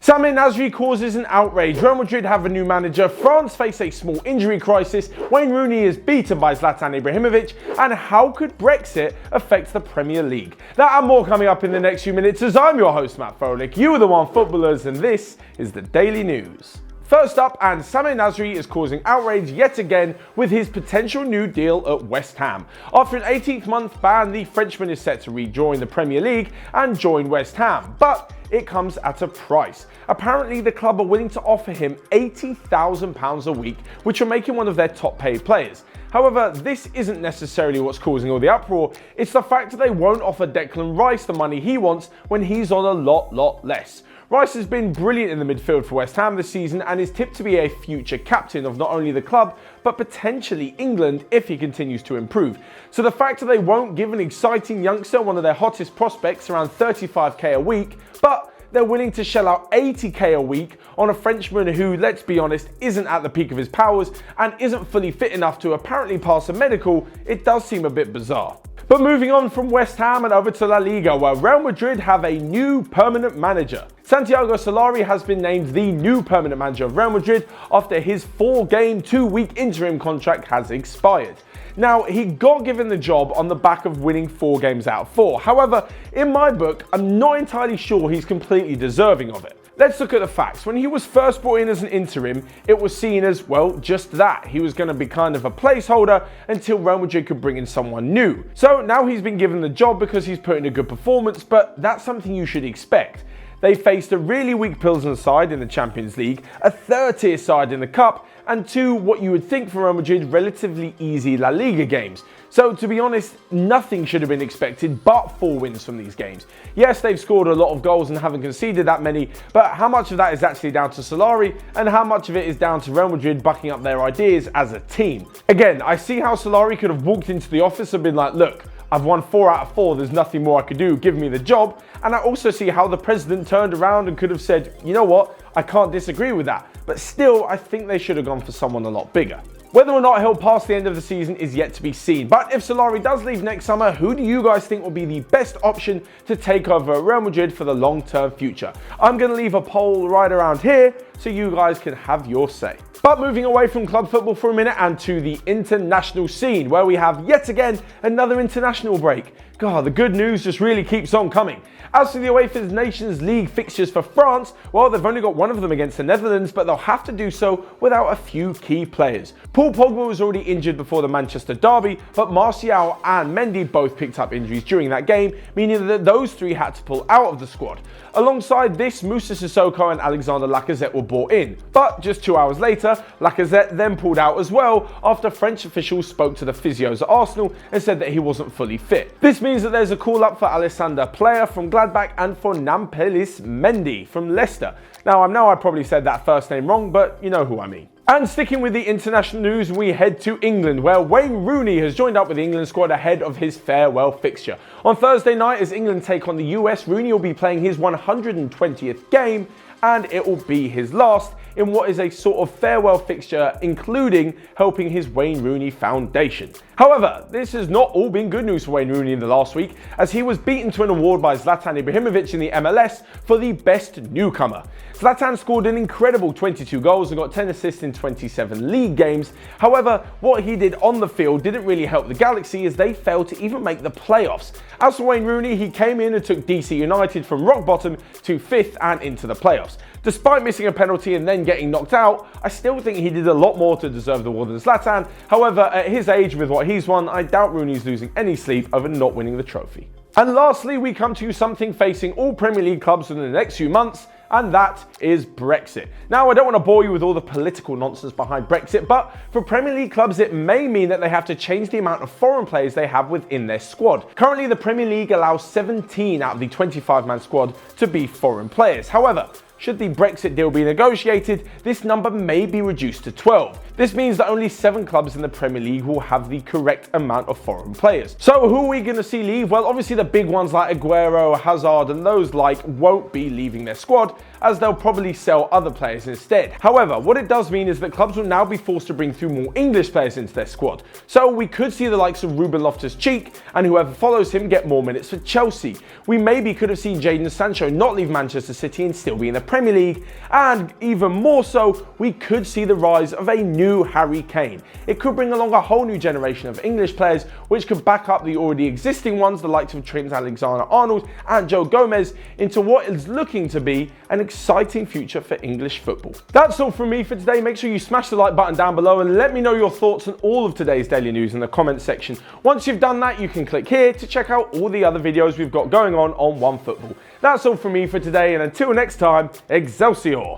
Samir Nasri causes an outrage. Real Madrid have a new manager. France face a small injury crisis. Wayne Rooney is beaten by Zlatan Ibrahimovic. And how could Brexit affect the Premier League? That and more coming up in the next few minutes as I'm your host, Matt Froelich. You are the Onefootballers and this is the Daily News. First up, and Samir Nasri is causing outrage yet again with his potential new deal at West Ham. After an 18th-month ban, the Frenchman is set to rejoin the Premier League and join West Ham. But it comes at a price. Apparently, the club are willing to offer him £80,000 a week, which will make him one of their top-paid players. However, this isn't necessarily what's causing all the uproar. It's the fact that they won't offer Declan Rice the money he wants when he's on a lot less. Rice has been brilliant in the midfield for West Ham this season and is tipped to be a future captain of not only the club, but potentially England if he continues to improve. So the fact that they won't give an exciting youngster, one of their hottest prospects, around 35k a week, but they're willing to shell out 80k a week on a Frenchman who, let's be honest, isn't at the peak of his powers and isn't fully fit enough to apparently pass a medical, it does seem a bit bizarre. But moving on from West Ham and over to La Liga, where Real Madrid have a new permanent manager. Santiago Solari has been named the new permanent manager of Real Madrid after his 4-game, 2-week interim contract has expired. Now, he got given the job on the back of winning 4 games out of 4. However, in my book, I'm not entirely sure he's completely deserving of it. Let's look at the facts. When he was first brought in as an interim, it was seen as, well, just that. He was going to be kind of a placeholder until Real Madrid could bring in someone new. So now he's been given the job because he's put in a good performance, but that's something you should expect. They faced a really weak Pilsen side in the Champions League, a third-tier side in the Cup, and 2, what you would think for Real Madrid, relatively easy La Liga games. So to be honest, nothing should have been expected but 4 wins from these games. Yes, they've scored a lot of goals and haven't conceded that many, but how much of that is actually down to Solari and how much of it is down to Real Madrid bucking up their ideas as a team? Again, I see how Solari could have walked into the office and been like, look, I've won 4 out of 4, there's nothing more I could do, give me the job. And I also see how the president turned around and could have said, you know what, I can't disagree with that. But still, I think they should have gone for someone a lot bigger. Whether or not he'll pass the end of the season is yet to be seen. But if Solari does leave next summer, who do you guys think will be the best option to take over Real Madrid for the long-term future? I'm going to leave a poll right around here so you guys can have your say. But moving away from club football for a minute and to the international scene, where we have yet again another international break. God, the good news just really keeps on coming. As for the UEFA Nations League fixtures for France, well, they've only got one of them against the Netherlands, but they'll have to do so without a few key players. Paul Pogba was already injured before the Manchester derby, but Martial and Mendy both picked up injuries during that game, meaning that those 3 had to pull out of the squad. Alongside this, Moussa Sissoko and Alexander Lacazette were brought in. But just 2 hours later, Lacazette then pulled out as well after French officials spoke to the physios at Arsenal and said that he wasn't fully fit. This means that there's a call up for Alexander Player from Gladbach and for Nampalys Mendy from Leicester. Now, I know I probably said that first name wrong, but you know who I mean. And sticking with the international news, we head to England, where Wayne Rooney has joined up with the England squad ahead of his farewell fixture. On Thursday night, as England take on the US, Rooney will be playing his 120th game, and it will be his last in what is a sort of farewell fixture, including helping his Wayne Rooney Foundation. However, this has not all been good news for Wayne Rooney in the last week, as he was beaten to an award by Zlatan Ibrahimovic in the MLS for the best newcomer. Zlatan scored an incredible 22 goals and got 10 assists in 27 league games. However, what he did on the field didn't really help the Galaxy, as they failed to even make the playoffs. As for Wayne Rooney, he came in and took DC United from rock bottom to 5th and into the playoffs. Despite missing a penalty and then getting knocked out, I still think he did a lot more to deserve the award than Zlatan. However, at his age, with what he's won, I doubt Rooney's losing any sleep over not winning the trophy. And lastly, we come to something facing all Premier League clubs in the next few months, and that is Brexit. Now, I don't want to bore you with all the political nonsense behind Brexit, but for Premier League clubs, it may mean that they have to change the amount of foreign players they have within their squad. Currently, the Premier League allows 17 out of the 25-man squad to be foreign players. However, should the Brexit deal be negotiated, this number may be reduced to 12. This means that only 7 clubs in the Premier League will have the correct amount of foreign players. So who are we going to see leave? Well, obviously the big ones like Aguero, Hazard and those like won't be leaving their squad, as they'll probably sell other players instead. However, what it does mean is that clubs will now be forced to bring through more English players into their squad. So we could see the likes of Ruben Loftus-Cheek and whoever follows him get more minutes for Chelsea. We maybe could have seen Jadon Sancho not leave Manchester City and still be in the Premier League, and even more so, we could see the rise of a new Harry Kane. It could bring along a whole new generation of English players, which could back up the already existing ones, the likes of Trent Alexander-Arnold and Joe Gomez, into what is looking to be an exciting future for English football. That's all from me for today. Make sure you smash the like button down below and let me know your thoughts on all of today's daily news in the comments section. Once you've done that, you can click here to check out all the other videos we've got going on Onefootball. That's all from me for today, and until next time, Excelsior!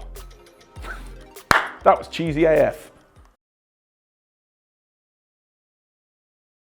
That was cheesy AF.